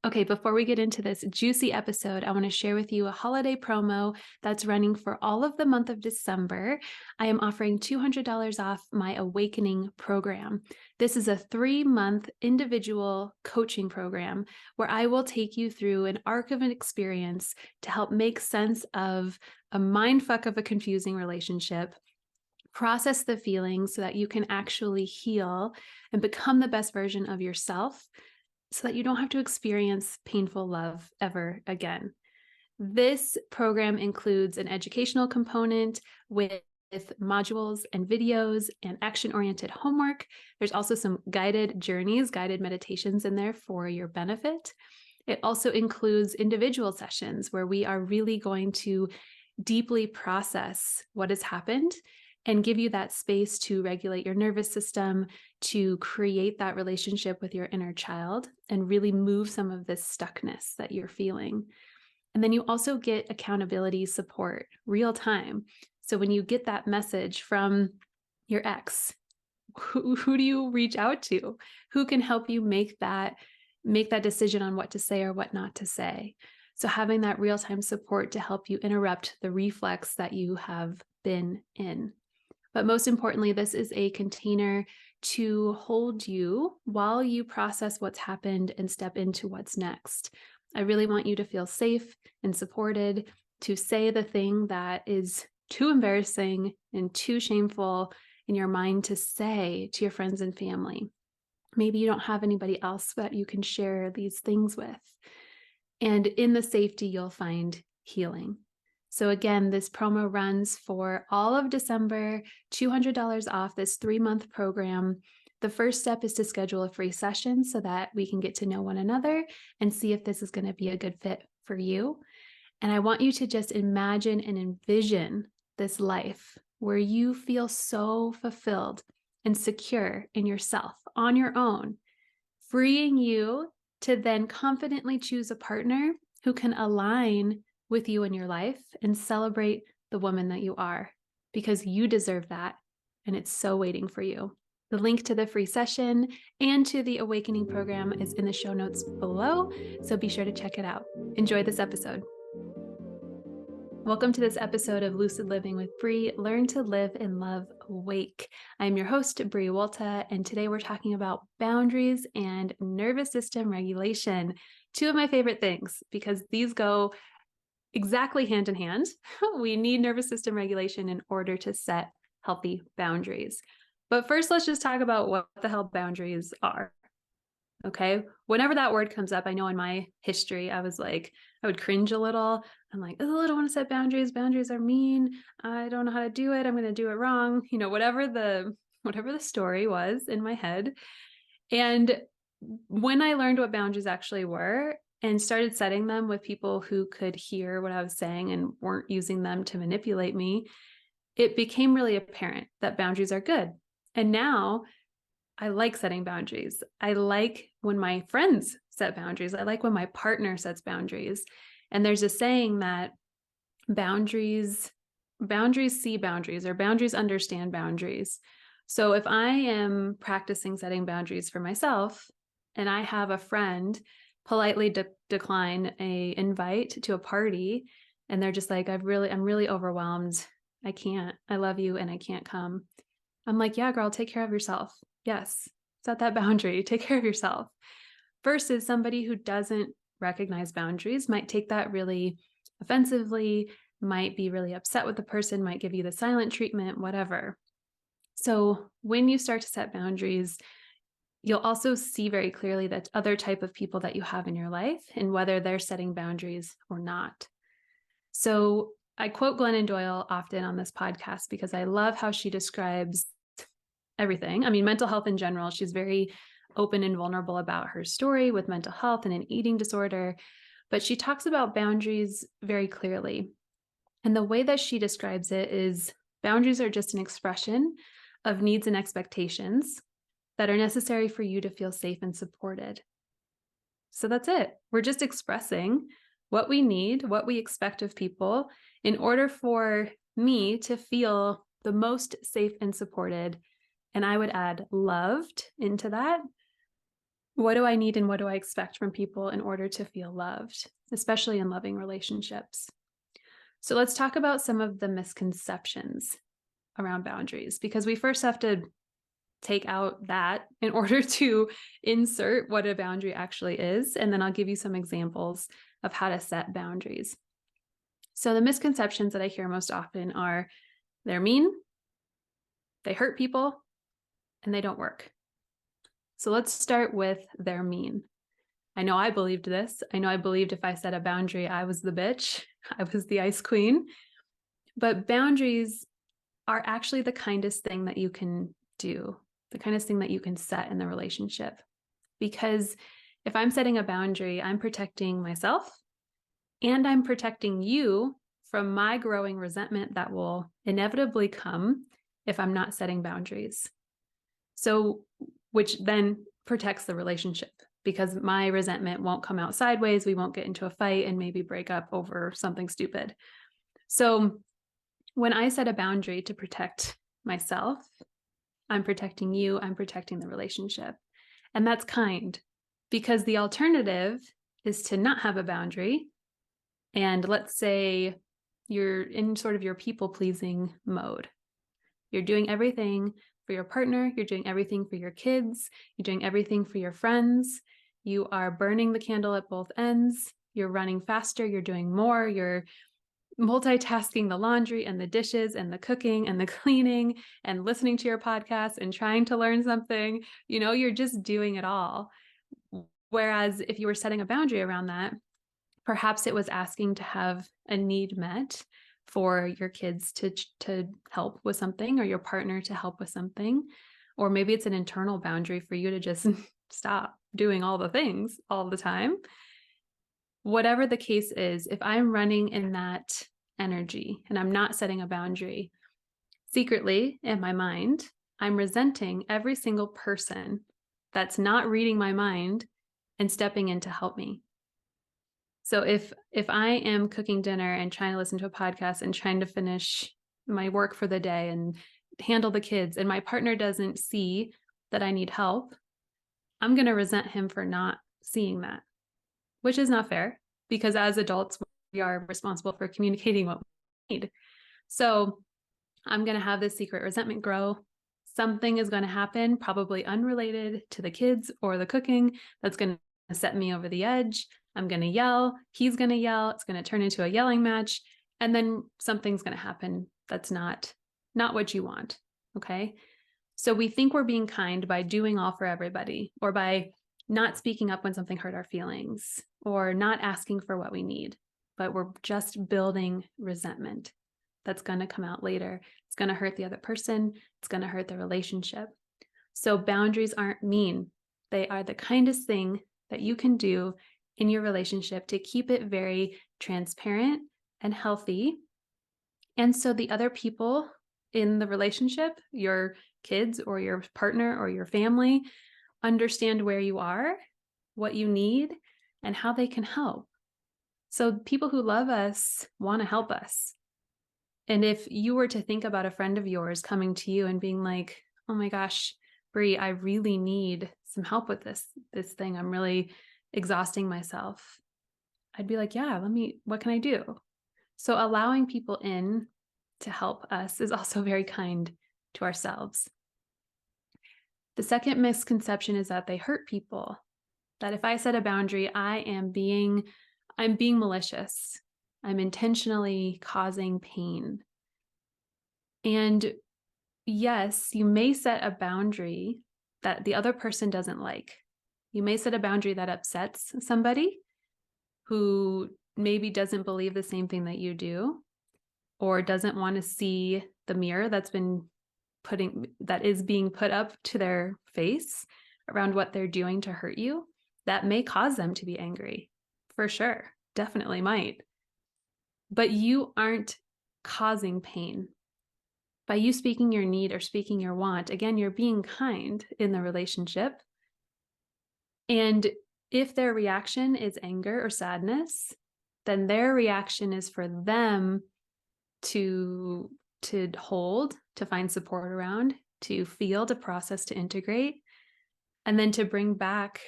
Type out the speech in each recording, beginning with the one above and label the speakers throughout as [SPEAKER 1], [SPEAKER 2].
[SPEAKER 1] Okay, before we get into this juicy episode, I want to share with you a holiday promo that's running for all of the month of December. I am offering $200 off my Awakening program. This is a 3-month individual coaching program where I will take you through an arc of an experience to help make sense of a mindfuck of a confusing relationship, process the feelings so that you can actually heal and become the best version of yourself, so that you don't have to experience painful love ever again. This program includes an educational component with modules and videos and action-oriented homework. There's also some guided journeys, guided meditations in there for your benefit. It also includes individual sessions where we are really going to deeply process what has happened and give you that space to regulate your nervous system, to create that relationship with your inner child and really move some of this stuckness that you're feeling. And then you also get accountability support, real time. So when you get that message from your ex, who do you reach out to? Who can help you make that decision on what to say or what not to say? So having that real-time support to help you interrupt the reflex that you have been in. But most importantly, this is a container to hold you while you process what's happened and step into what's next. I really want you to feel safe and supported to say the thing that is too embarrassing and too shameful in your mind to say to your friends and family. Maybe you don't have anybody else that you can share these things with. And in the safety, you'll find healing. So again, this promo runs for all of December, $200 off this 3-month program. The first step is to schedule a free session so that we can get to know one another and see if this is going to be a good fit for you. And I want you to just imagine and envision this life where you feel so fulfilled and secure in yourself on your own, freeing you to then confidently choose a partner who can align with you in your life and celebrate the woman that you are, because you deserve that and it's so waiting for you. The link to the free session and to the Awakening program is in the show notes below, so be sure to check it out. Enjoy this episode. Welcome to this episode of Lucid Living with Bree. Learn to live and love awake. I'm your host, Bree Wolta, and today we're talking about boundaries and nervous system regulation. Two of my favorite things, because these go exactly hand in hand. We need nervous system regulation in order to set healthy boundaries. But first, let's just talk about what the hell boundaries are. Okay. Whenever that word comes up, I know in my history, I would cringe a little. I'm like, oh, I don't want to set boundaries. Boundaries are mean. I don't know how to do it. I'm going to do it wrong. Whatever the story was in my head. And when I learned what boundaries actually were and started setting them with people who could hear what I was saying and weren't using them to manipulate me, it became really apparent that boundaries are good. And now I like setting boundaries. I like when my friends set boundaries. I like when my partner sets boundaries. And there's a saying that boundaries see boundaries, or boundaries understand boundaries. So if I am practicing setting boundaries for myself and I have a friend politely decline a invite to a party and they're just like, I'm really overwhelmed. I can't. I love you and I can't come. I'm like, yeah, girl, take care of yourself. Yes, set that boundary, take care of yourself. Versus somebody who doesn't recognize boundaries might take that really offensively, might be really upset with the person, might give you the silent treatment, whatever. So when you start to set boundaries, you'll also see very clearly that other type of people that you have in your life and whether they're setting boundaries or not. So I quote Glennon Doyle often on this podcast because I love how she describes everything. I mean, mental health in general, she's very open and vulnerable about her story with mental health and an eating disorder, but she talks about boundaries very clearly. And the way that she describes it is boundaries are just an expression of needs and expectations that are necessary for you to feel safe and supported. So that's it. We're just expressing what we need, what we expect of people in order for me to feel the most safe and supported. And I would add loved into that. What do I need and what do I expect from people in order to feel loved, especially in loving relationships? So let's talk about some of the misconceptions around boundaries, because we first have to take out that in order to insert what a boundary actually is. And then I'll give you some examples of how to set boundaries. So the misconceptions that I hear most often are they're mean, they hurt people, and they don't work. So let's start with they're mean. I know I believed this. I know I believed if I set a boundary, I was the bitch, I was the ice queen. But boundaries are actually the kindest thing that you can do, the kindest thing that you can set in the relationship. Because if I'm setting a boundary, I'm protecting myself and I'm protecting you from my growing resentment that will inevitably come if I'm not setting boundaries. So, which then protects the relationship because my resentment won't come out sideways. We won't get into a fight and maybe break up over something stupid. So when I set a boundary to protect myself, I'm protecting you, I'm protecting the relationship. And that's kind, because the alternative is to not have a boundary. And let's say you're in sort of your people-pleasing mode. You're doing everything for your partner, you're doing everything for your kids, you're doing everything for your friends, you are burning the candle at both ends, you're running faster, you're doing more, you're multitasking the laundry and the dishes and the cooking and the cleaning and listening to your podcast and trying to learn something. You're just doing it all. Whereas if you were setting a boundary around that, perhaps it was asking to have a need met for your kids to help with something, or your partner to help with something. Or maybe it's an internal boundary for you to just stop doing all the things all the time. Whatever the case is, if I'm running in that energy and I'm not setting a boundary, secretly in my mind, I'm resenting every single person that's not reading my mind and stepping in to help me. So if I am cooking dinner and trying to listen to a podcast and trying to finish my work for the day and handle the kids, and my partner doesn't see that I need help, I'm going to resent him for not seeing that, which is not fair, because as adults, we are responsible for communicating what we need. So I'm going to have this secret resentment grow. Something is going to happen, probably unrelated to the kids or the cooking, that's going to set me over the edge. I'm going to yell. He's going to yell. It's going to turn into a yelling match. And then something's going to happen that's not what you want. Okay. So we think we're being kind by doing all for everybody, or by not speaking up when something hurt our feelings, or not asking for what we need, but we're just building resentment that's going to come out later. It's going to hurt the other person. It's going to hurt the relationship. So boundaries aren't mean. They are the kindest thing that you can do in your relationship to keep it very transparent and healthy. And so the other people in the relationship, your kids or your partner or your family, understand where you are, what you need, and how they can help. So people who love us want to help us. And if you were to think about a friend of yours coming to you and being like, oh my gosh, Brie, I really need some help with this thing. I'm really exhausting myself. I'd be like, yeah, what can I do? So allowing people in to help us is also very kind to ourselves. The second misconception is that they hurt people. That if I set a boundary, I'm being malicious. I'm intentionally causing pain. And yes, you may set a boundary that the other person doesn't like. You may set a boundary that upsets somebody who maybe doesn't believe the same thing that you do, or doesn't want to see the mirror that is being put up to their face around what they're doing to hurt you. That may cause them to be angry, for sure, definitely might. But you aren't causing pain. By you speaking your need or speaking your want, again, you're being kind in the relationship. And if their reaction is anger or sadness, then their reaction is for them to hold, to find support around, to feel, to process, to integrate, and then to bring back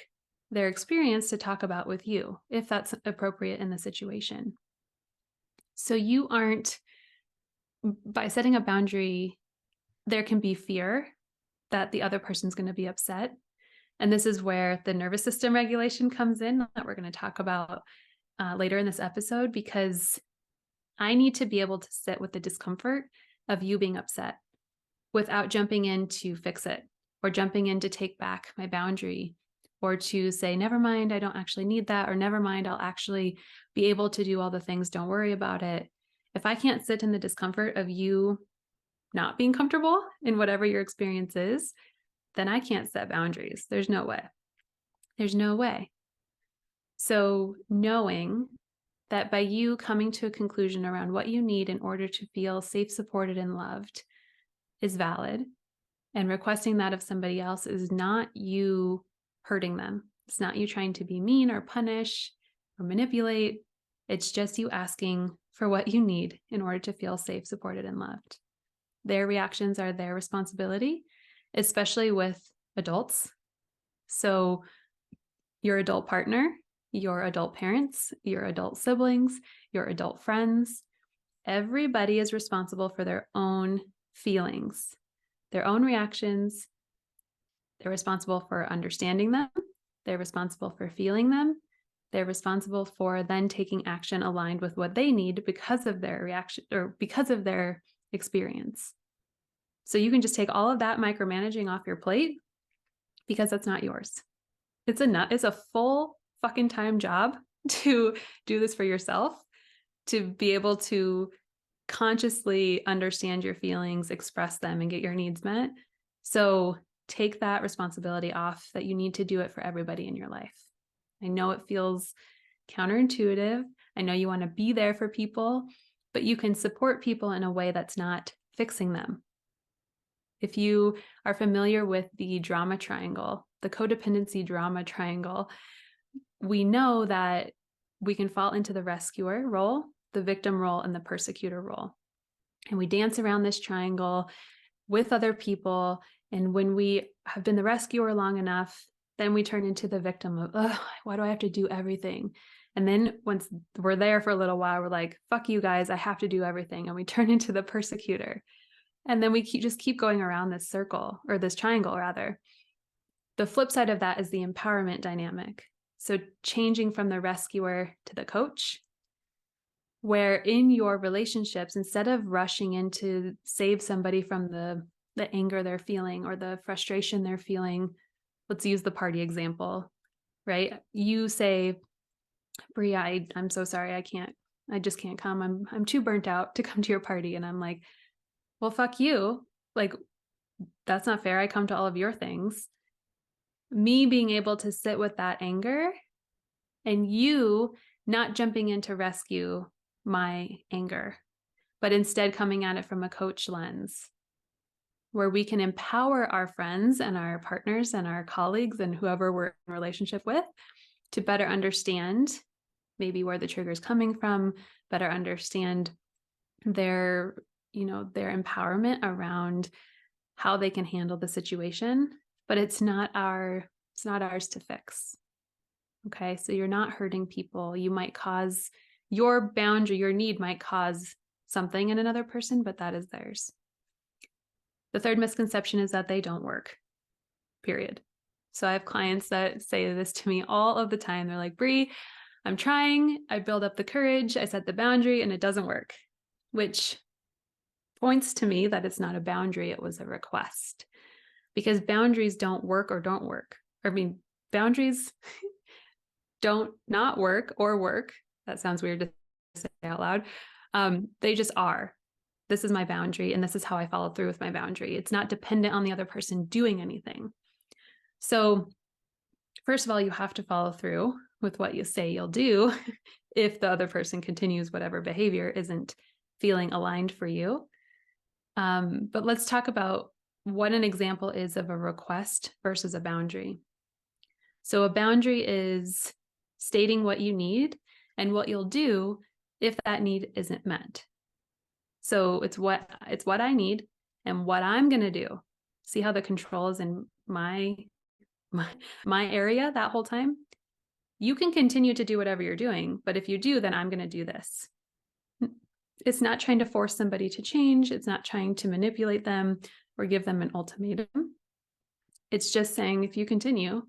[SPEAKER 1] their experience to talk about with you, if that's appropriate in the situation. So you aren't, by setting a boundary, there can be fear that the other person's going to be upset. And this is where the nervous system regulation comes in, that we're going to talk about later in this episode, because I need to be able to sit with the discomfort of you being upset without jumping in to fix it, or jumping in to take back my boundary, or to say, never mind, I don't actually need that, or never mind, I'll actually be able to do all the things, don't worry about it. If I can't sit in the discomfort of you not being comfortable in whatever your experience is, then I can't set boundaries. There's no way. There's no way. So knowing that by you coming to a conclusion around what you need in order to feel safe, supported, and loved is valid, and requesting that of somebody else is not you hurting them. It's not you trying to be mean or punish or manipulate. It's just you asking for what you need in order to feel safe, supported, and loved. Their reactions are their responsibility, especially with adults. So your adult partner, your adult parents, your adult siblings, your adult friends, everybody is responsible for their own feelings, their own reactions. They're responsible for understanding them. They're responsible for feeling them. They're responsible for then taking action aligned with what they need because of their reaction or because of their experience. So you can just take all of that micromanaging off your plate, because that's not yours. It's a full fucking time job to do this for yourself, to be able to consciously understand your feelings, express them, and get your needs met. So take that responsibility off, that you need to do it for everybody in your life. I know it feels counterintuitive. I know you want to be there for people, but you can support people in a way that's not fixing them. If you are familiar with the drama triangle, the codependency drama triangle, we know that we can fall into the rescuer role, the victim role, and the persecutor role. And we dance around this triangle with other people. And when we have been the rescuer long enough, then we turn into the victim of, oh, why do I have to do everything? And then once we're there for a little while, we're like, fuck you guys, I have to do everything. And we turn into the persecutor. And then we just keep going around this circle, or this triangle rather. The flip side of that is the empowerment dynamic. So changing from the rescuer to the coach, where in your relationships, instead of rushing in to save somebody from the anger they're feeling or the frustration they're feeling, let's use the party example, right? You say, Bria, I'm so sorry, I just can't come. I'm too burnt out to come to your party. And I'm like, well, fuck you. Like, that's not fair. I come to all of your things. Me being able to sit with that anger, and you not jumping in to rescue my anger, but instead coming at it from a coach lens, where we can empower our friends and our partners and our colleagues and whoever we're in relationship with to better understand maybe where the trigger is coming from, better understand their empowerment around how they can handle the situation. But it's not ours to fix. Okay, so you're not hurting people. You might cause your boundary, your need might cause something in another person, but that is theirs. The third misconception is that they don't work, period. So I have clients that say this to me all of the time. They're like, Brie, I'm trying, I build up the courage, I set the boundary, and it doesn't work, which points to me that it's not a boundary, it was a request. Because boundaries don't work or don't work. Boundaries don't not work or work. That sounds weird to say out loud. They just are. This is my boundary, and this is how I follow through with my boundary. It's not dependent on the other person doing anything. So first of all, you have to follow through with what you say you'll do if the other person continues whatever behavior isn't feeling aligned for you. But let's talk about what an example is of a request versus a boundary. So a boundary is stating what you need and what you'll do if that need isn't met. So it's what I need and what I'm going to do. See how the control is in my area that whole time? you can continue to do whatever you're doing, but if you do, then I'm going to do this. It's not trying to force somebody to change. It's not trying to manipulate them or give them an ultimatum. It's just saying, if you continue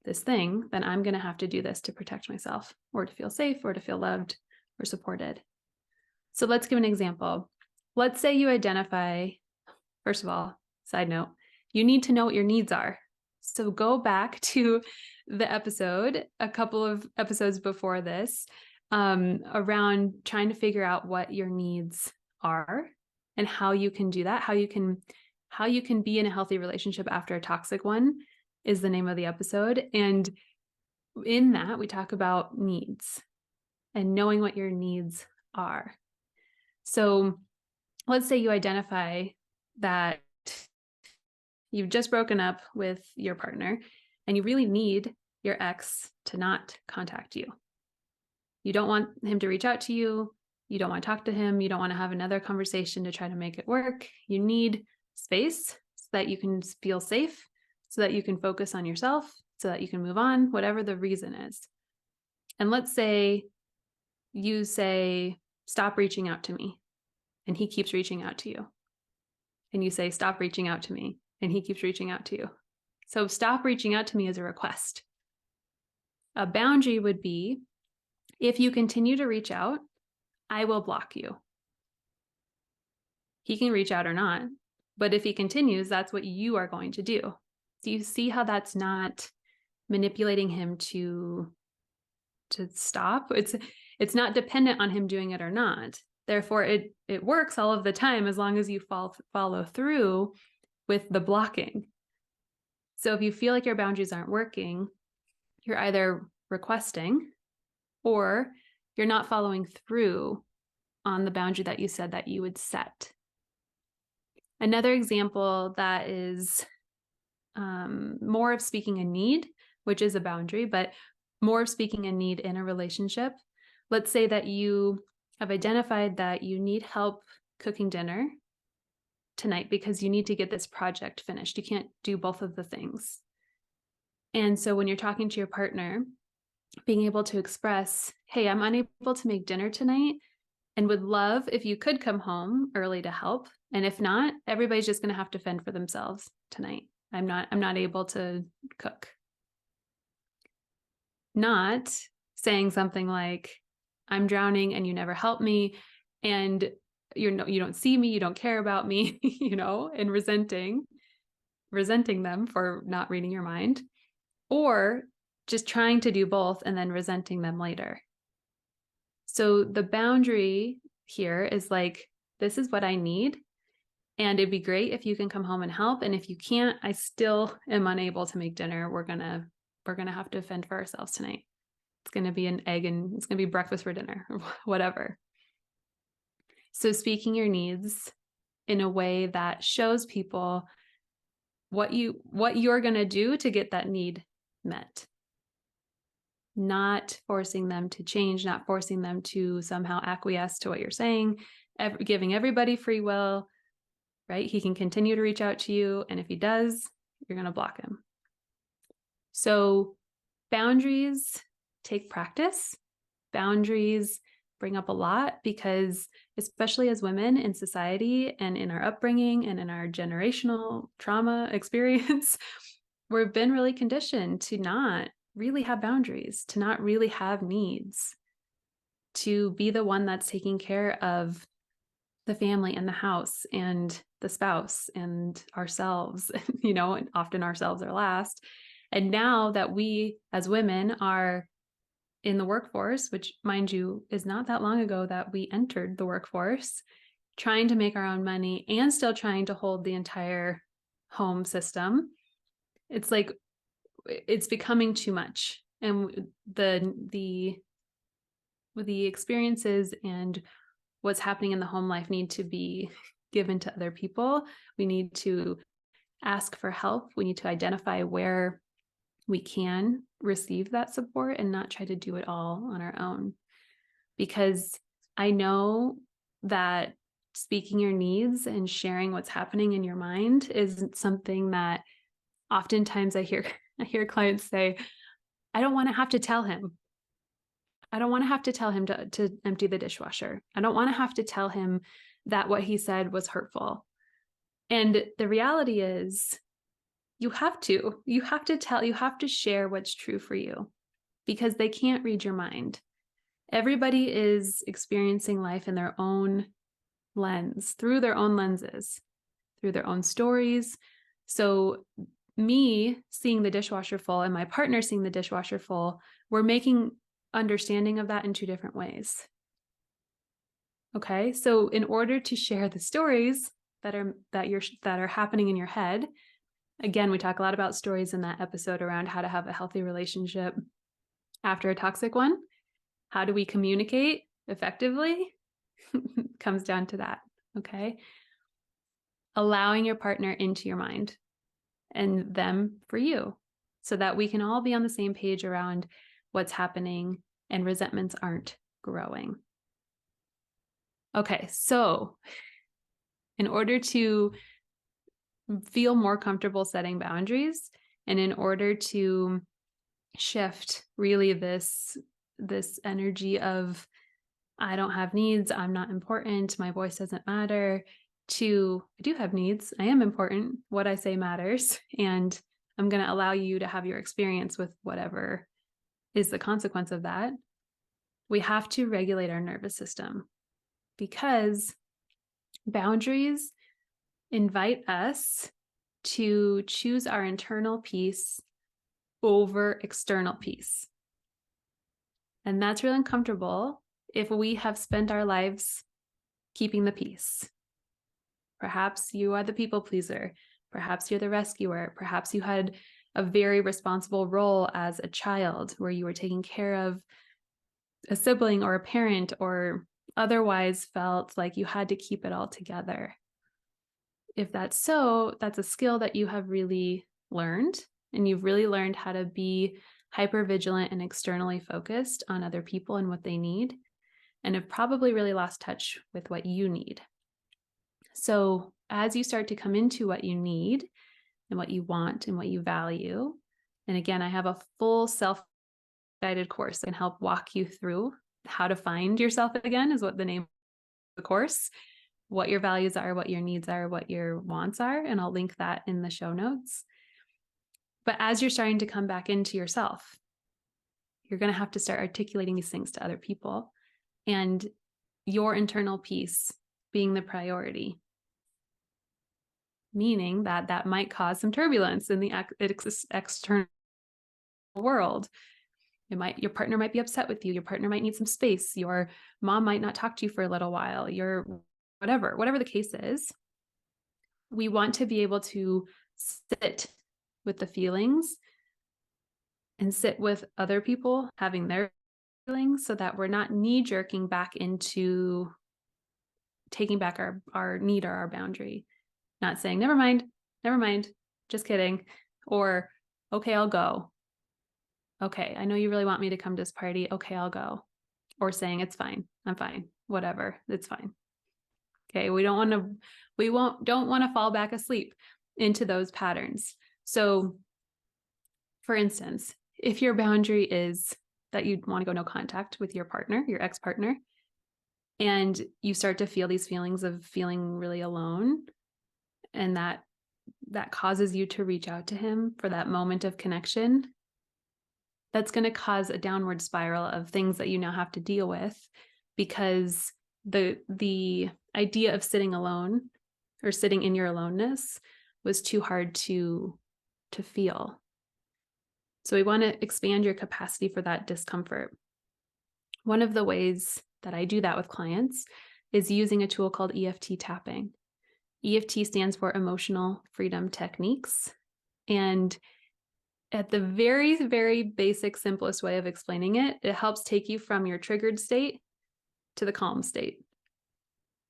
[SPEAKER 1] this thing, then I'm going to have to do this to protect myself or to feel safe or to feel loved or supported. So let's give an example. Let's say you identify, first of all, side note, you need to know what your needs are. So go back to the episode, a couple of episodes before this, around trying to figure out what your needs are and how you can do that, how you can be in a healthy relationship after a toxic one is the name of the episode. And in that, we talk about needs and knowing what your needs are. So let's say you identify that you've just broken up with your partner and you really need your ex to not contact you. You don't want him to reach out to you. You don't want to talk to him. You don't want to have another conversation to try to make it work. You need space so that you can feel safe, so that you can focus on yourself, so that you can move on, whatever the reason is. And let's say you say, stop reaching out to me. And he keeps reaching out to you. And you say, stop reaching out to me. And he keeps reaching out to you. So stop reaching out to me is a request. A boundary would be, if you continue to reach out, I will block you. He can reach out or not, but if he continues, that's what you are going to do. Do you see how that's not manipulating him to stop? It's not dependent on him doing it or not. Therefore, it works all of the time as long as you follow through with the blocking. So if you feel like your boundaries aren't working, you're either requesting or you're not following through on the boundary that you said that you would set. Another example that is more of speaking a need, which is a boundary, but more of speaking a need in a relationship. Let's say that you have identified that you need help cooking dinner tonight because you need to get this project finished. You can't do both of the things. And so when you're talking to your partner, being able to express, hey, I'm unable to make dinner tonight and would love if you could come home early to help. And if not, everybody's just going to have to fend for themselves tonight. I'm not able to cook. Not saying something like, I'm drowning and you never help me and you don't see me, you don't care about me, and resenting them for not reading your mind, or just trying to do both and then resenting them later. So the boundary here is like, this is what I need. And it'd be great if you can come home and help. And if you can't, I still am unable to make dinner. We're gonna have to fend for ourselves tonight. It's gonna be an egg and it's gonna be breakfast for dinner or whatever. So speaking your needs in a way that shows people what you're gonna do to get that need met. Not forcing them to change, not forcing them to somehow acquiesce to what you're saying, giving everybody free will, right? He can continue to reach out to you. And if he does, you're going to block him. So boundaries take practice. Boundaries bring up a lot because especially as women in society and in our upbringing and in our generational trauma experience, we've been really conditioned to not really have boundaries, to not really have needs, to be the one that's taking care of the family and the house and the spouse and ourselves, and often ourselves are last. And now that we as women are in the workforce, which mind you, is not that long ago that we entered the workforce, trying to make our own money and still trying to hold the entire home system, it's like, it's becoming too much. And the experiences and what's happening in the home life need to be given to other people. We need to ask for help. We need to identify where we can receive that support and not try to do it all on our own. Because I know that speaking your needs and sharing what's happening in your mind is something that oftentimes I hear clients say, I don't want to have to tell him. I don't want to have to tell him to empty the dishwasher. I don't want to have to tell him that what he said was hurtful. And the reality is, you have to share what's true for you, because they can't read your mind. Everybody is experiencing life in their own lens, through their own lenses, through their own stories. So me seeing the dishwasher full and my partner seeing the dishwasher full, we're making understanding of that in two different ways. Okay, so in order to share the stories that are happening in your head, again, we talk a lot about stories in that episode around how to have a healthy relationship after a toxic one. How do we communicate effectively? Comes down to that. Okay, allowing your partner into your mind and them for you, so that we can all be on the same page around what's happening and resentments aren't growing. Okay, so in order to feel more comfortable setting boundaries, and in order to shift really this energy of I don't have needs, I'm not important, my voice doesn't matter, to I do have needs, I am important, what I say matters, and I'm going to allow you to have your experience with whatever is the consequence of that. We have to regulate our nervous system, because boundaries invite us to choose our internal peace over external peace. And that's really uncomfortable if we have spent our lives keeping the peace. Perhaps you are the people pleaser. Perhaps you're the rescuer. Perhaps you had a very responsible role as a child where you were taking care of a sibling or a parent, or otherwise felt like you had to keep it all together. If that's so, that's a skill that you have really learned, and you've really learned how to be hyper vigilant and externally focused on other people and what they need, and have probably really lost touch with what you need. So as you start to come into what you need and what you want and what you value, and again, I have a full self-guided course that can help walk you through how to find yourself again, is what the name of the course, what your values are, what your needs are, what your wants are, and I'll link that in the show notes. But as you're starting to come back into yourself, you're going to have to start articulating these things to other people, and your internal peace being the priority, meaning that that might cause some turbulence in the external world. Your partner might be upset with you. Your partner might need some space. Your mom might not talk to you for a little while. Whatever the case is, we want to be able to sit with the feelings and sit with other people having their feelings, so that we're not knee-jerking back into taking back our need or our boundary, not saying, never mind, just kidding, or okay, I'll go. Okay, I know you really want me to come to this party. Okay, I'll go. Or saying, it's fine, I'm fine, whatever, it's fine. Okay, we don't want to fall back asleep into those patterns. So for instance, if your boundary is that you want to go no contact with your partner, your ex-partner, and you start to feel these feelings of feeling really alone, and that causes you to reach out to him for that moment of connection, that's going to cause a downward spiral of things that you now have to deal with, because the idea of sitting alone or sitting in your aloneness was too hard to feel. So we want to expand your capacity for that discomfort. One of the ways that I do that with clients is using a tool called EFT tapping. EFT stands for Emotional Freedom Techniques. And at the very, very basic, simplest way of explaining it, it helps take you from your triggered state to the calm state.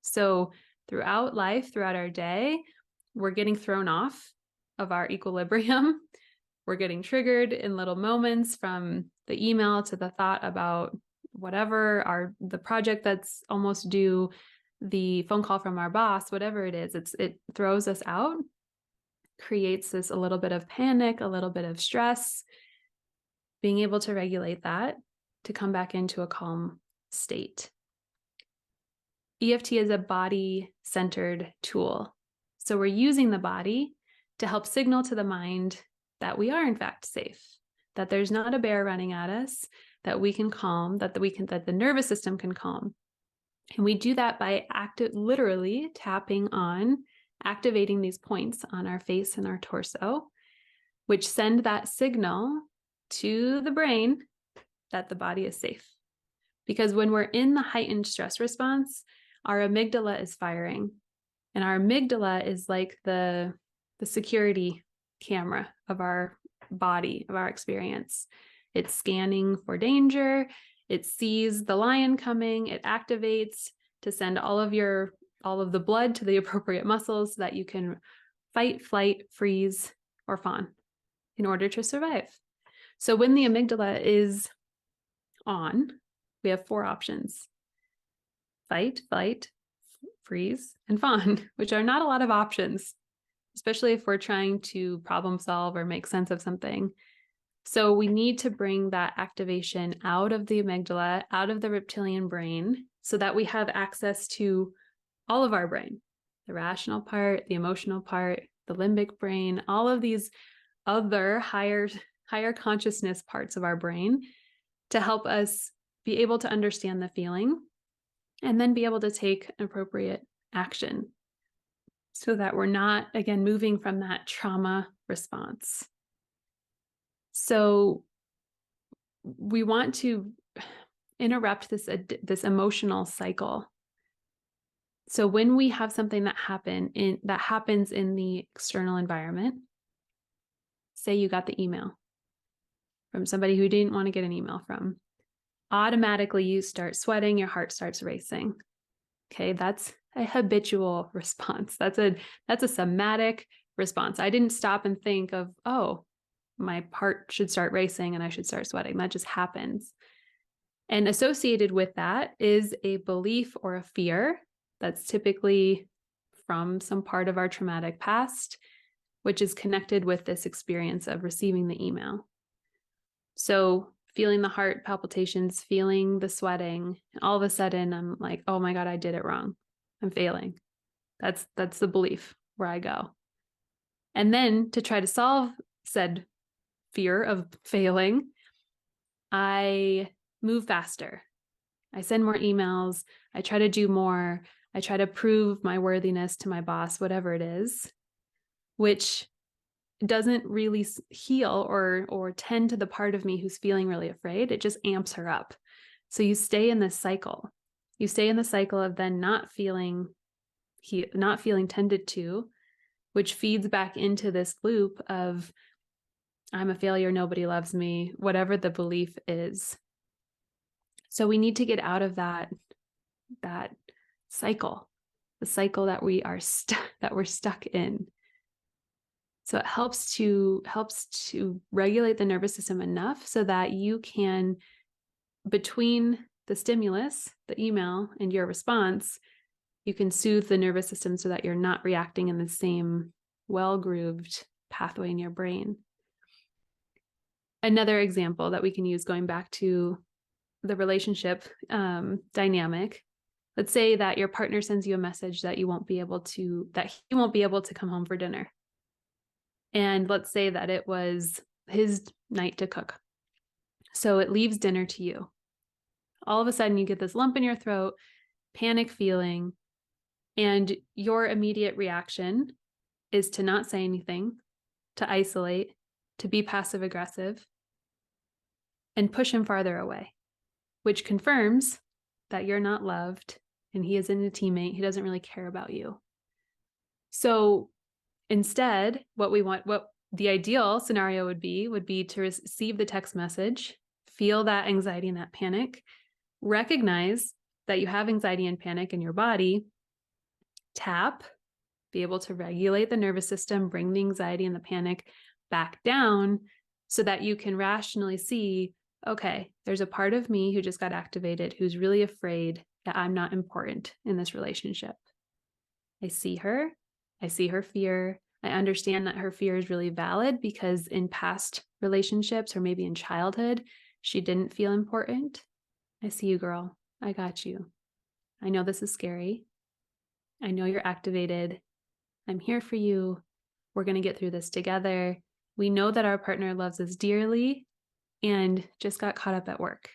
[SPEAKER 1] So throughout life, throughout our day, we're getting thrown off of our equilibrium. We're getting triggered in little moments, from the email to the thought about whatever, the project that's almost due, the phone call from our boss, whatever it is, it throws us out, creates this a little bit of panic, a little bit of stress. being able to regulate that to come back into a calm state. EFT is a body-centered tool. So we're using the body to help signal to the mind that we are in fact safe, that there's not a bear running at us, that we can calm, that the nervous system can calm. And we do that by literally tapping on, activating these points on our face and our torso, which send that signal to the brain that the body is safe. Because when we're in the heightened stress response, our amygdala is firing. And our amygdala is like the security camera of our body, of our experience. It's scanning for danger. It sees the lion coming. It activates to send all of the blood to the appropriate muscles so that you can fight, flight, freeze, or fawn in order to survive. So when the amygdala is on, we have 4 options: fight, flight, freeze, and fawn, which are not a lot of options, especially if we're trying to problem solve or make sense of something. So we need to bring that activation out of the amygdala, out of the reptilian brain, so that we have access to all of our brain, the rational part, the emotional part, the limbic brain, all of these other higher consciousness parts of our brain to help us be able to understand the feeling and then be able to take appropriate action so that we're not, again, moving from that trauma response. So we want to interrupt this emotional cycle. So when we have something that happens in the external environment, say you got the email from somebody who didn't want to get an email from, automatically you start sweating, your heart starts racing. Okay, that's a habitual response. That's a somatic response. I didn't stop and think of, oh, my heart should start racing and I should start sweating. That just happens. And associated with that is a belief or a fear that's typically from some part of our traumatic past, which is connected with this experience of receiving the email. So feeling the heart palpitations, feeling the sweating, and all of a sudden I'm like, oh my God, I did it wrong. I'm failing. That's the belief where I go. And then to try to solve said fear of failing, I move faster. I send more emails. I try to do more. I try to prove my worthiness to my boss, whatever it is, which doesn't really heal or tend to the part of me who's feeling really afraid. It just amps her up. So you stay in this cycle. You stay in the cycle of then not feeling tended to, which feeds back into this loop of I'm a failure, nobody loves me, whatever the belief is. So we need to get out of that cycle, the cycle that we're stuck in. So it helps to regulate the nervous system enough so that you can, between the stimulus, the email, and your response, you can soothe the nervous system so that you're not reacting in the same well-grooved pathway in your brain. Another example that we can use, going back to the relationship dynamic, let's say that your partner sends you a message that he won't be able to come home for dinner. And let's say that it was his night to cook. So it leaves dinner to you. All of a sudden you get this lump in your throat, panic feeling, and your immediate reaction is to not say anything, to isolate, to be passive aggressive, and push him farther away, which confirms that you're not loved and he isn't a teammate. He doesn't really care about you. So instead, what the ideal scenario would be to receive the text message, feel that anxiety and that panic, recognize that you have anxiety and panic in your body, tap, be able to regulate the nervous system, bring the anxiety and the panic back down so that you can rationally see, okay, there's a part of me who just got activated, who's really afraid that I'm not important in this relationship. I see her fear. I understand that her fear is really valid because in past relationships or maybe in childhood, she didn't feel important. I see you, girl. I got you. I know this is scary. I know you're activated. I'm here for you. We're going to get through this together. We know that our partner loves us dearly and just got caught up at work.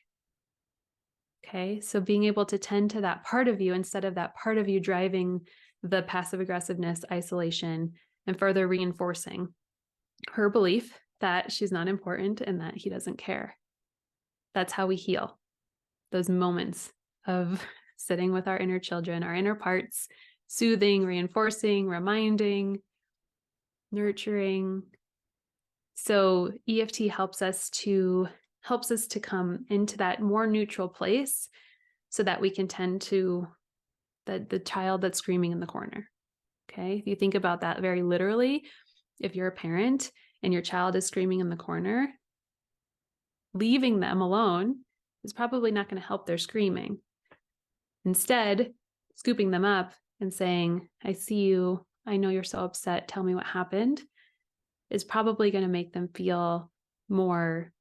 [SPEAKER 1] Okay, so being able to tend to that part of you instead of that part of you driving the passive aggressiveness, isolation, and further reinforcing her belief that she's not important and that he doesn't care. That's how we heal those moments of sitting with our inner children, our inner parts, soothing, reinforcing, reminding, nurturing. So EFT helps us to come into that more neutral place so that we can tend to the child that's screaming in the corner. Okay. If you think about that very literally, if you're a parent and your child is screaming in the corner, leaving them alone is probably not going to help their screaming. Instead, scooping them up and saying, I see you. I know you're so upset. Tell me what happened, is probably going to make them feel more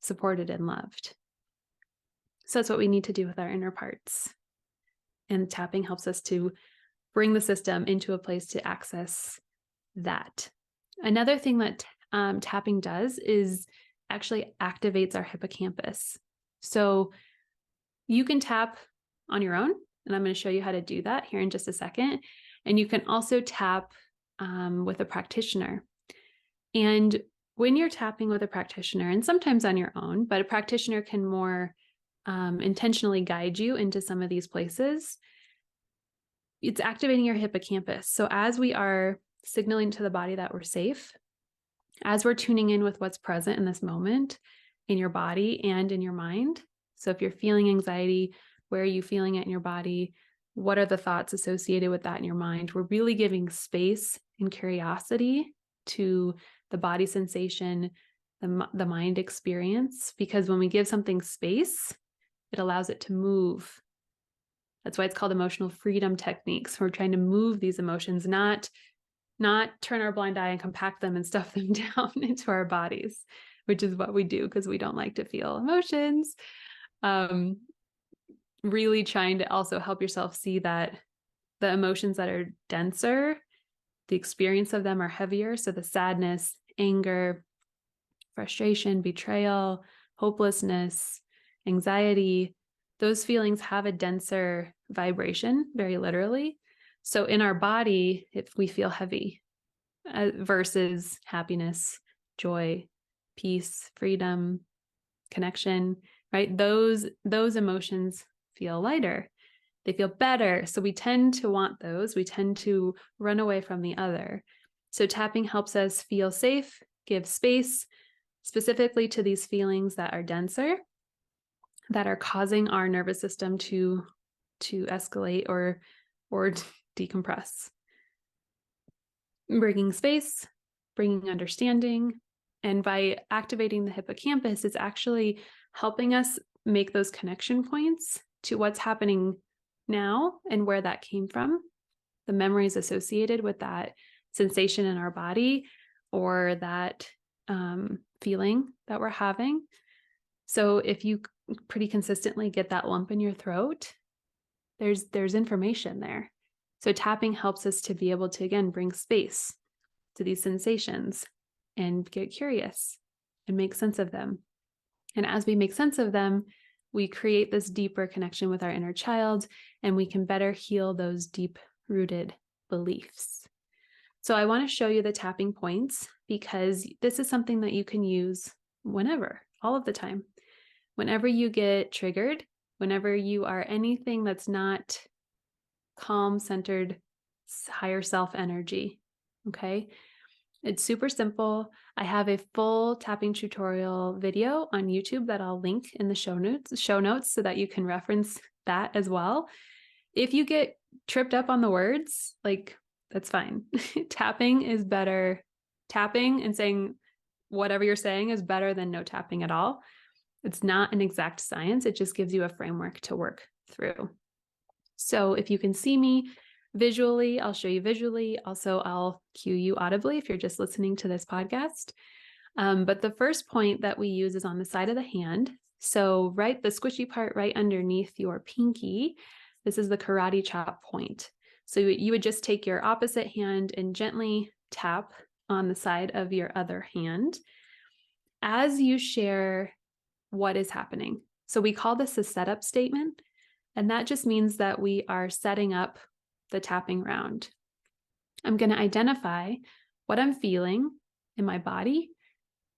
[SPEAKER 1] supported and loved. So that's what we need to do with our inner parts. And tapping helps us to bring the system into a place to access that. Another thing that tapping does is actually activates our hippocampus. So you can tap on your own, and I'm going to show you how to do that here in just a second. And you can also tap with a practitioner. And when you're tapping with a practitioner, and sometimes on your own, but a practitioner can more intentionally guide you into some of these places, it's activating your hippocampus. So as we are signaling to the body that we're safe, as we're tuning in with what's present in this moment in your body and in your mind. So if you're feeling anxiety, where are you feeling it in your body? What are the thoughts associated with that in your mind? We're really giving space and curiosity to the body sensation, the mind experience, because when we give something space, it allows it to move. That's why it's called emotional freedom techniques. We're trying to move these emotions, not turn our blind eye and compact them and stuff them down into our bodies, which is what we do because we don't like to feel emotions. Really trying to also help yourself see that the emotions that are denser, the experience of them are heavier. So the sadness, anger, frustration, betrayal, hopelessness, anxiety, those feelings have a denser vibration, very literally. So in our body, if we feel heavy versus happiness, joy, peace, freedom, connection, right? Those emotions feel lighter. They feel better. So we tend to want those. We tend to run away from the other. So tapping helps us feel safe, give space specifically to these feelings that are denser, that are causing our nervous system to escalate or decompress. Bringing space, bringing understanding, and by activating the hippocampus, it's actually helping us make those connection points to what's happening now and where that came from, the memories associated with that sensation in our body or that feeling that we're having. So if you pretty consistently get that lump in your throat, there's information there. So tapping helps us to be able to, again, bring space to these sensations and get curious and make sense of them. And as we make sense of them, we create this deeper connection with our inner child, and we can better heal those deep-rooted beliefs. So I want to show you the tapping points because this is something that you can use whenever, all of the time. Whenever you get triggered, whenever you are anything that's not calm, centered, higher self energy, okay? It's super simple. I have a full tapping tutorial video on YouTube that I'll link in the show notes so that you can reference that as well. If you get tripped up on the words, like, that's fine. Tapping is better. Tapping and saying whatever you're saying is better than no tapping at all. It's not an exact science. It just gives you a framework to work through. So if you can see me visually, I'll show you visually. Also, I'll cue you audibly if you're just listening to this podcast. But the first point that we use is on the side of the hand. So right, the squishy part right underneath your pinky, this is the karate chop point. So you would just take your opposite hand and gently tap on the side of your other hand as you share what is happening. So we call this a setup statement, and that just means that we are setting up the tapping round. I'm going to identify what I'm feeling in my body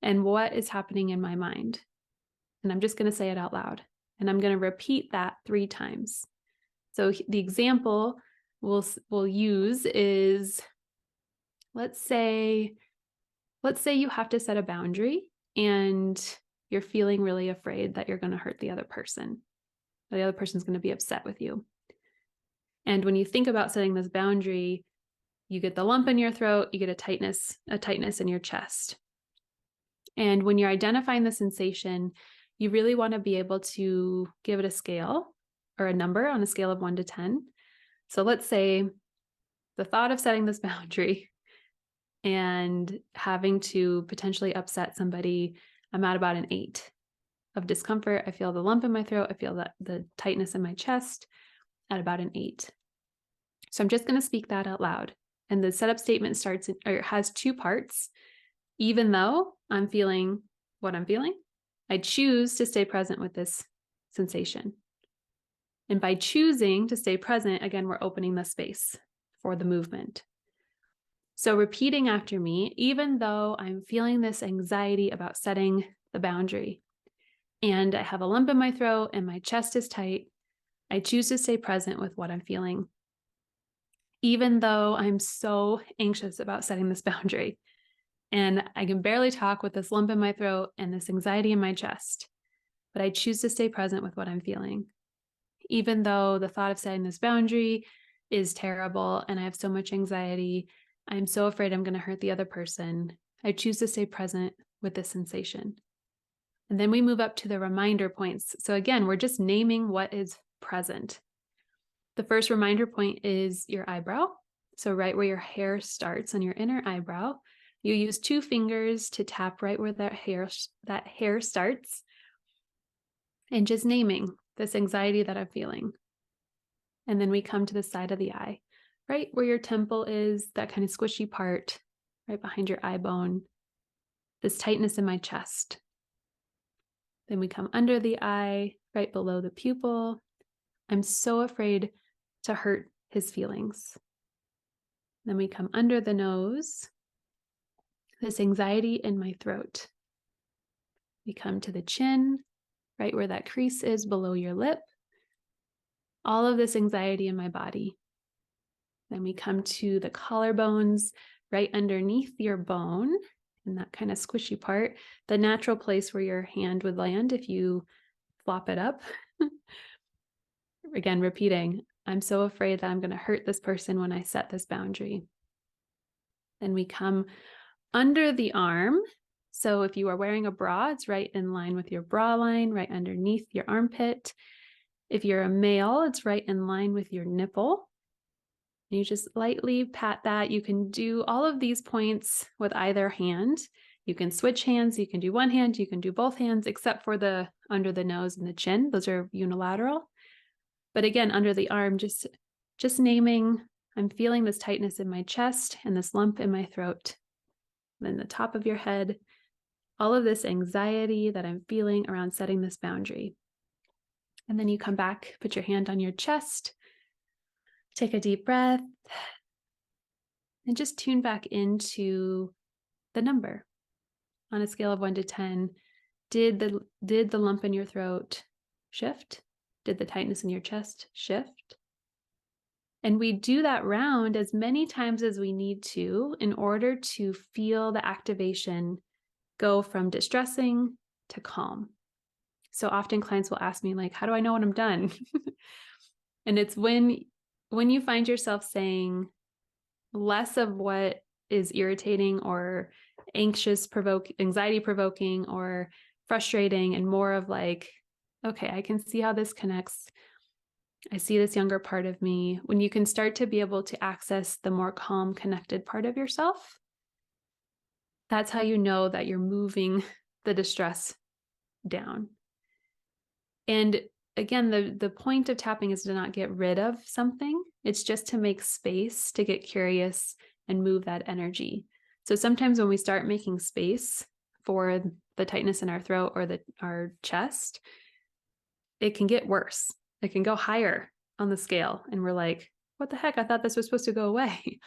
[SPEAKER 1] and what is happening in my mind. And I'm just going to say it out loud. And I'm going to repeat that 3 times. So the example we'll use is, let's say you have to set a boundary and you're feeling really afraid that you're going to hurt the other person. The other person's going to be upset with you. And when you think about setting this boundary, you get the lump in your throat, you get a tightness in your chest. And when you're identifying the sensation, you really want to be able to give it a scale or a number on a scale of 1 to 10. So let's say the thought of setting this boundary and having to potentially upset somebody, I'm at about an 8 of discomfort. I feel the lump in my throat. I feel the tightness in my chest at about an 8. So I'm just going to speak that out loud. And the setup statement has 2 parts. Even though I'm feeling what I'm feeling, I choose to stay present with this sensation. And by choosing to stay present, again, we're opening the space for the movement. So repeating after me, even though I'm feeling this anxiety about setting the boundary, and I have a lump in my throat and my chest is tight, I choose to stay present with what I'm feeling. Even though I'm so anxious about setting this boundary, and I can barely talk with this lump in my throat and this anxiety in my chest, but I choose to stay present with what I'm feeling. Even though the thought of setting this boundary is terrible and I have so much anxiety, I'm so afraid I'm going to hurt the other person, I choose to stay present with this sensation. And then we move up to the reminder points. So again, we're just naming what is present. The first reminder point is your eyebrow. So right where your hair starts on your inner eyebrow, you use 2 fingers to tap right where that hair starts, and just naming this anxiety that I'm feeling. And then we come to the side of the eye, right where your temple is, that kind of squishy part, right behind your eye bone, this tightness in my chest. Then we come under the eye, right below the pupil. I'm so afraid to hurt his feelings. Then we come under the nose, this anxiety in my throat. We come to the chin, right where that crease is below your lip. All of this anxiety in my body. Then we come to the collarbones, right underneath your bone, and that kind of squishy part, the natural place where your hand would land if you flop it up. Again, repeating, I'm so afraid that I'm going to hurt this person when I set this boundary. Then we come under the arm. So if you are wearing a bra, it's right in line with your bra line, right underneath your armpit. If you're a male, it's right in line with your nipple. You just lightly pat that. You can do all of these points with either hand. You can switch hands. You can do one hand. You can do both hands, except for the under the nose and the chin. Those are unilateral. But again, under the arm, just naming, I'm feeling this tightness in my chest and this lump in my throat. Then the top of your head, all of this anxiety that I'm feeling around setting this boundary. And then you come back, put your hand on your chest, take a deep breath, and just tune back into the number. On a scale of 1 to 10, did the lump in your throat shift? Did the tightness in your chest shift? And we do that round as many times as we need to in order to feel the activation go from distressing to calm. So often clients will ask me, like, how do I know when I'm done? And it's when you find yourself saying less of what is irritating or anxiety provoking or frustrating, and more of like, okay, I can see how this connects. I see this younger part of me. When you can start to be able to access the more calm, connected part of yourself, That's how you know that you're moving the distress down. And again, the point of tapping is to not get rid of something. It's just to make space, to get curious and move that energy. So sometimes when we start making space for the tightness in our throat or our chest, it can get worse. It can go higher on the scale. And we're like, what the heck? I thought this was supposed to go away.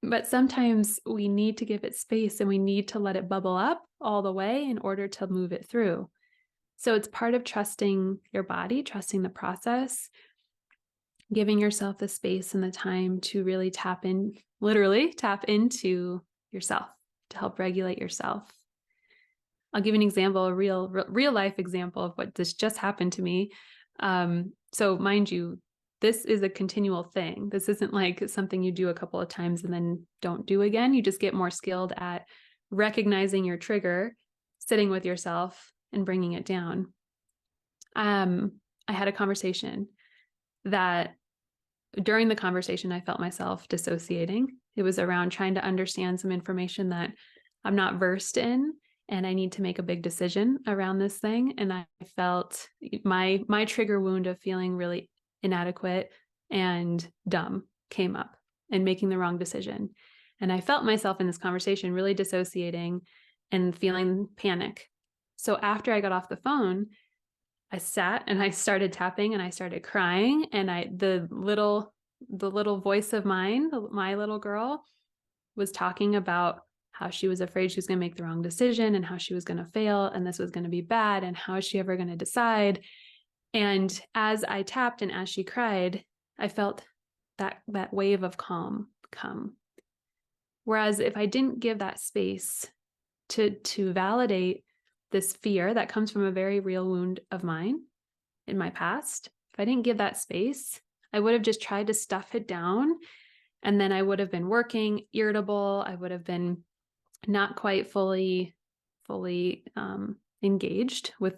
[SPEAKER 1] But sometimes we need to give it space and we need to let it bubble up all the way in order to move it through. So it's part of trusting your body, trusting the process, giving yourself the space and the time to really literally tap into yourself to help regulate yourself. I'll give an example, a real life example of what this just happened to me. So mind you, this is a continual thing. This isn't like something you do a couple of times and then don't do again. You just get more skilled at recognizing your trigger, sitting with yourself, and bringing it down. I had a conversation that during the conversation, I felt myself dissociating. It was around trying to understand some information that I'm not versed in, and I need to make a big decision around this thing. And I felt my trigger wound of feeling really inadequate and dumb came up and making the wrong decision. And I felt myself in this conversation really dissociating and feeling panic. So after I got off the phone, I sat and I started tapping and I started crying. And the little voice of mine, my little girl, was talking about how she was afraid she was going to make the wrong decision and how she was going to fail and this was going to be bad and how is she ever going to decide. And as I tapped and as she cried, I felt that wave of calm come. Whereas if I didn't give that space to validate this fear that comes from a very real wound of mine in my past, if I didn't give that space, I would have just tried to stuff it down. And then I would have been working irritable. I would have been not quite fully engaged with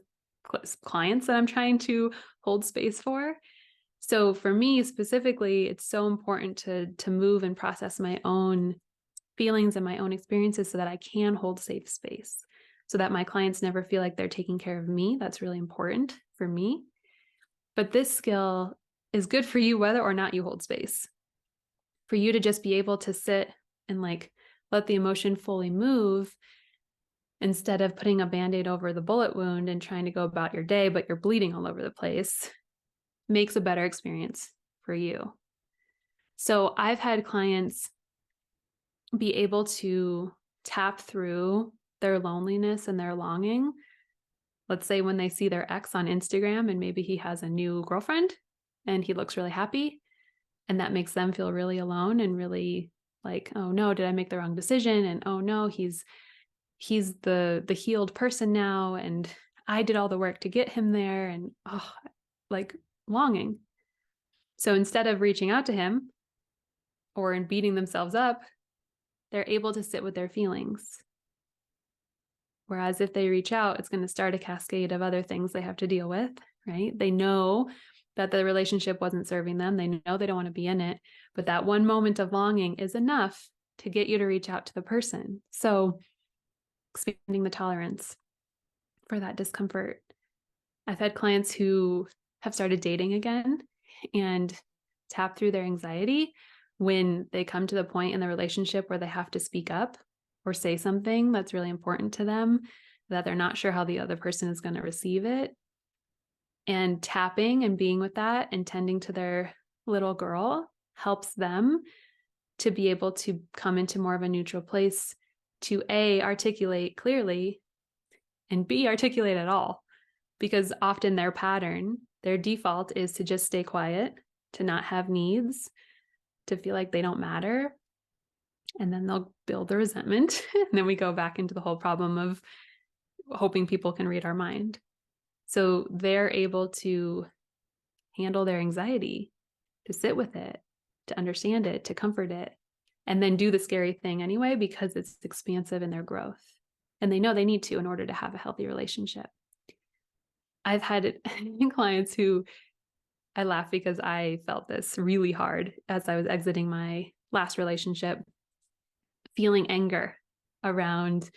[SPEAKER 1] clients that I'm trying to hold space for. So for me specifically, it's so important to move and process my own feelings and my own experiences so that I can hold safe space, so that my clients never feel like they're taking care of me. That's really important for me. But this skill is good for you whether or not you hold space. For you to just be able to sit and let the emotion fully move instead of putting a Band-Aid over the bullet wound and trying to go about your day, but you're bleeding all over the place, makes a better experience for you. So I've had clients be able to tap through their loneliness and their longing. Let's say when they see their ex on Instagram and maybe he has a new girlfriend and he looks really happy, and that makes them feel really alone and really like, oh no, did I make the wrong decision? And oh no, he's the healed person now, and I did all the work to get him there, and longing. So instead of reaching out to him or in beating themselves up, they're able to sit with their feelings. Whereas if they reach out, it's going to start a cascade of other things they have to deal with, right? They know that the relationship wasn't serving them. They know they don't want to be in it, but that one moment of longing is enough to get you to reach out to the person. So expanding the tolerance for that discomfort. I've had clients who have started dating again and tap through their anxiety when they come to the point in the relationship where they have to speak up or say something that's really important to them, that they're not sure how the other person is going to receive it. And tapping and being with that and tending to their little girl helps them to be able to come into more of a neutral place to A, articulate clearly, and B, articulate at all. Because often their pattern, their default is to just stay quiet, to not have needs, to feel like they don't matter. And then they'll build the resentment. And then we go back into the whole problem of hoping people can read our mind. So they're able to handle their anxiety, to sit with it, to understand it, to comfort it, and then do the scary thing anyway because it's expansive in their growth. And they know they need to in order to have a healthy relationship. I've had clients who, I laugh because I felt this really hard as I was exiting my last relationship, feeling anger around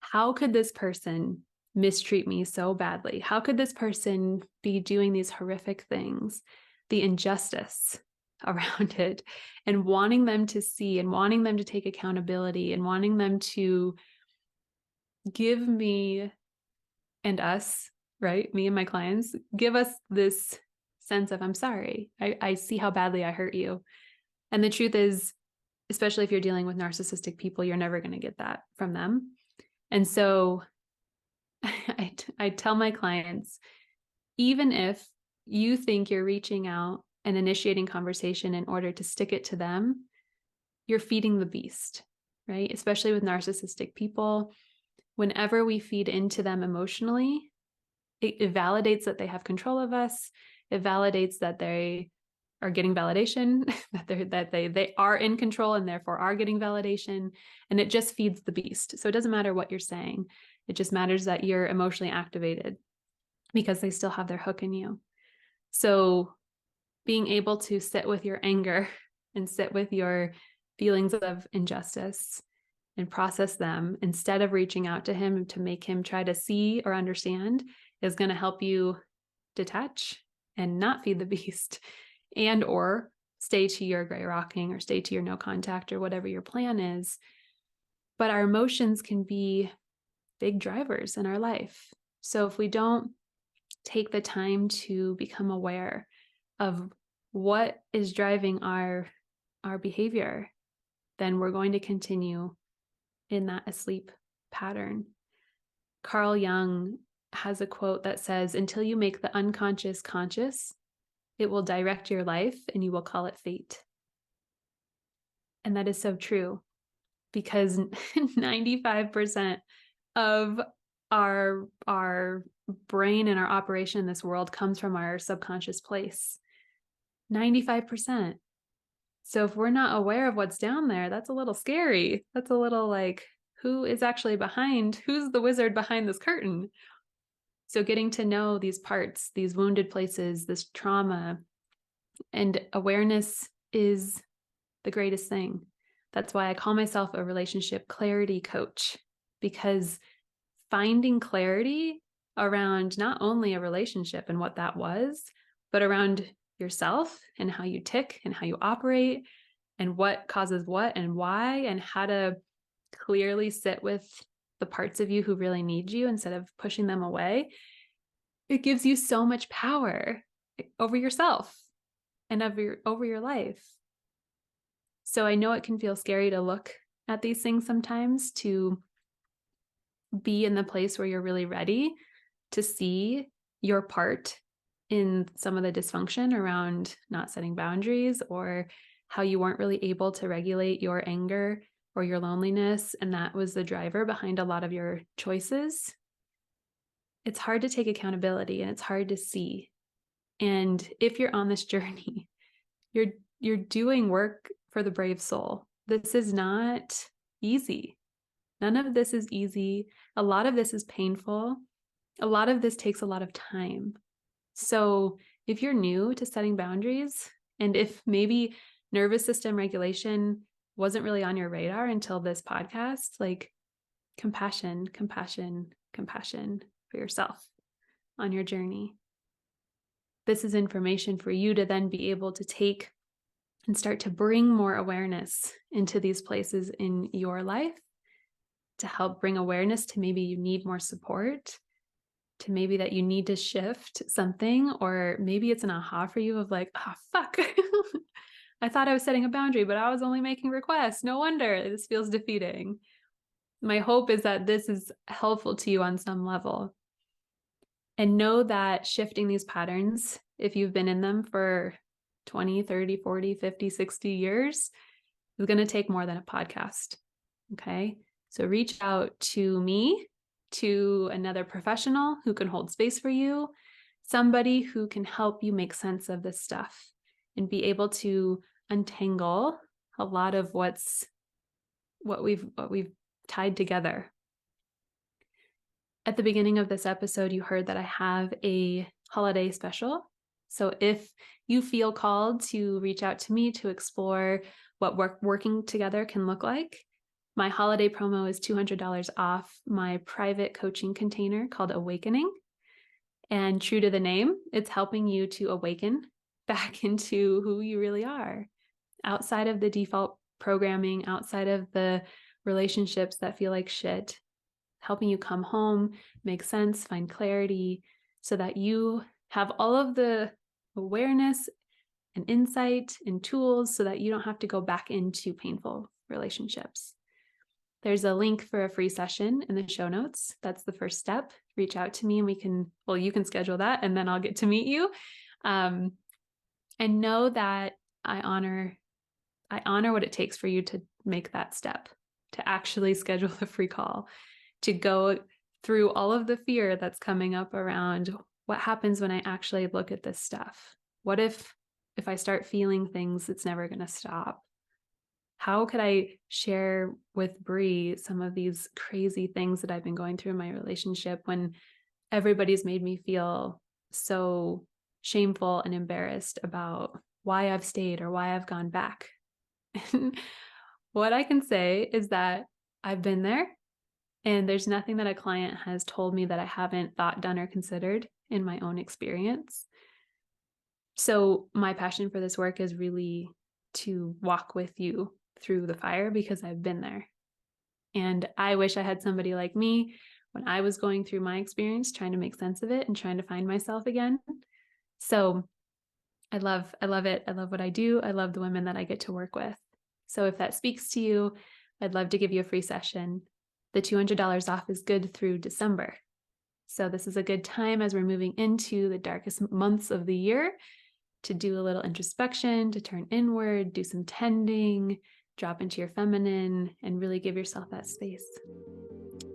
[SPEAKER 1] how could this person mistreat me so badly? How could this person be doing these horrific things? The injustice around it, and wanting them to see and wanting them to take accountability and wanting them to give me and us, right? Me and my clients, give us this sense of, I'm sorry. I see how badly I hurt you. And the truth is, especially if you're dealing with narcissistic people, you're never going to get that from them. And so I tell my clients, even if you think you're reaching out and initiating conversation in order to stick it to them, you're feeding the beast, right? Especially with narcissistic people. Whenever we feed into them emotionally, it validates that they have control of us. It validates that they are getting validation, that they are in control and therefore are getting validation. And it just feeds the beast. So it doesn't matter what you're saying. It just matters that you're emotionally activated because they still have their hook in you. So being able to sit with your anger and sit with your feelings of injustice and process them instead of reaching out to him to make him try to see or understand is going to help you detach and not feed the beast, and or stay to your gray rocking or stay to your no contact or whatever your plan is. But our emotions can be big drivers in our life. So if we don't take the time to become aware of what is driving our behavior, then we're going to continue in that asleep pattern. Carl Jung has a quote that says, "Until you make the unconscious conscious, it will direct your life and you will call it fate." And that is so true, because 95% of our brain and our operation in this world comes from our subconscious place. 95%. So if we're not aware of what's down there, that's a little scary. That's a little like, who is actually behind? Who's the wizard behind this curtain? So getting to know these parts, these wounded places, this trauma, and awareness is the greatest thing. That's why I call myself a relationship clarity coach, because finding clarity around not only a relationship and what that was, but around yourself and how you tick and how you operate and what causes what and why, and how to clearly sit with the parts of you who really need you instead of pushing them away. It gives you so much power over yourself and over your life. So I know it can feel scary to look at these things sometimes, to be in the place where you're really ready to see your part in some of the dysfunction around not setting boundaries, or how you weren't really able to regulate your anger or your loneliness, and that was the driver behind a lot of your choices. It's hard to take accountability and it's hard to see. And if you're on this journey, you're doing work for the brave soul. This is not easy. None of this is easy. A lot of this is painful. A lot of this takes a lot of time. So if you're new to setting boundaries, and if maybe nervous system regulation wasn't really on your radar until this podcast, like compassion, compassion, compassion for yourself on your journey. This is information for you to then be able to take and start to bring more awareness into these places in your life, to help bring awareness to maybe you need more support, to maybe that you need to shift something, or maybe it's an aha for you of like, oh, fuck. I thought I was setting a boundary, but I was only making requests. No wonder this feels defeating. My hope is that this is helpful to you on some level. And know that shifting these patterns, if you've been in them for 20, 30, 40, 50, 60 years, is going to take more than a podcast. Okay. So reach out to me, to another professional who can hold space for you, somebody who can help you make sense of this stuff and be able to untangle a lot of what we've tied together. At the beginning of this episode, you heard that I have a holiday special. So if you feel called to reach out to me to explore what working together can look like, My holiday promo is $200 off my private coaching container called Awakening. And true to the name, it's helping you to awaken back into who you really are, outside of the default programming, outside of the relationships that feel like shit, helping you come home, make sense, find clarity, so that you have all of the awareness and insight and tools so that you don't have to go back into painful relationships. There's a link for a free session in the show notes. That's the first step. Reach out to me and you can schedule that, and then I'll get to meet you. And know that I honor what it takes for you to make that step, to actually schedule the free call, to go through all of the fear that's coming up around what happens when I actually look at this stuff. What if I start feeling things, it's never going to stop? How could I share with Bree some of these crazy things that I've been going through in my relationship when everybody's made me feel so shameful and embarrassed about why I've stayed or why I've gone back? What I can say is that I've been there, and there's nothing that a client has told me that I haven't thought, done, or considered in my own experience. So my passion for this work is really to walk with you through the fire, because I've been there. And I wish I had somebody like me when I was going through my experience, trying to make sense of it and trying to find myself again. So I love it. I love what I do. I love the women that I get to work with. So if that speaks to you, I'd love to give you a free session. The $200 off is good through December. So this is a good time as we're moving into the darkest months of the year to do a little introspection, to turn inward, do some tending, drop into your feminine, and really give yourself that space.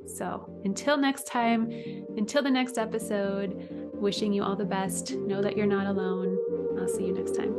[SPEAKER 1] So until next time, until the next episode, wishing you all the best. Know that you're not alone. I'll see you next time.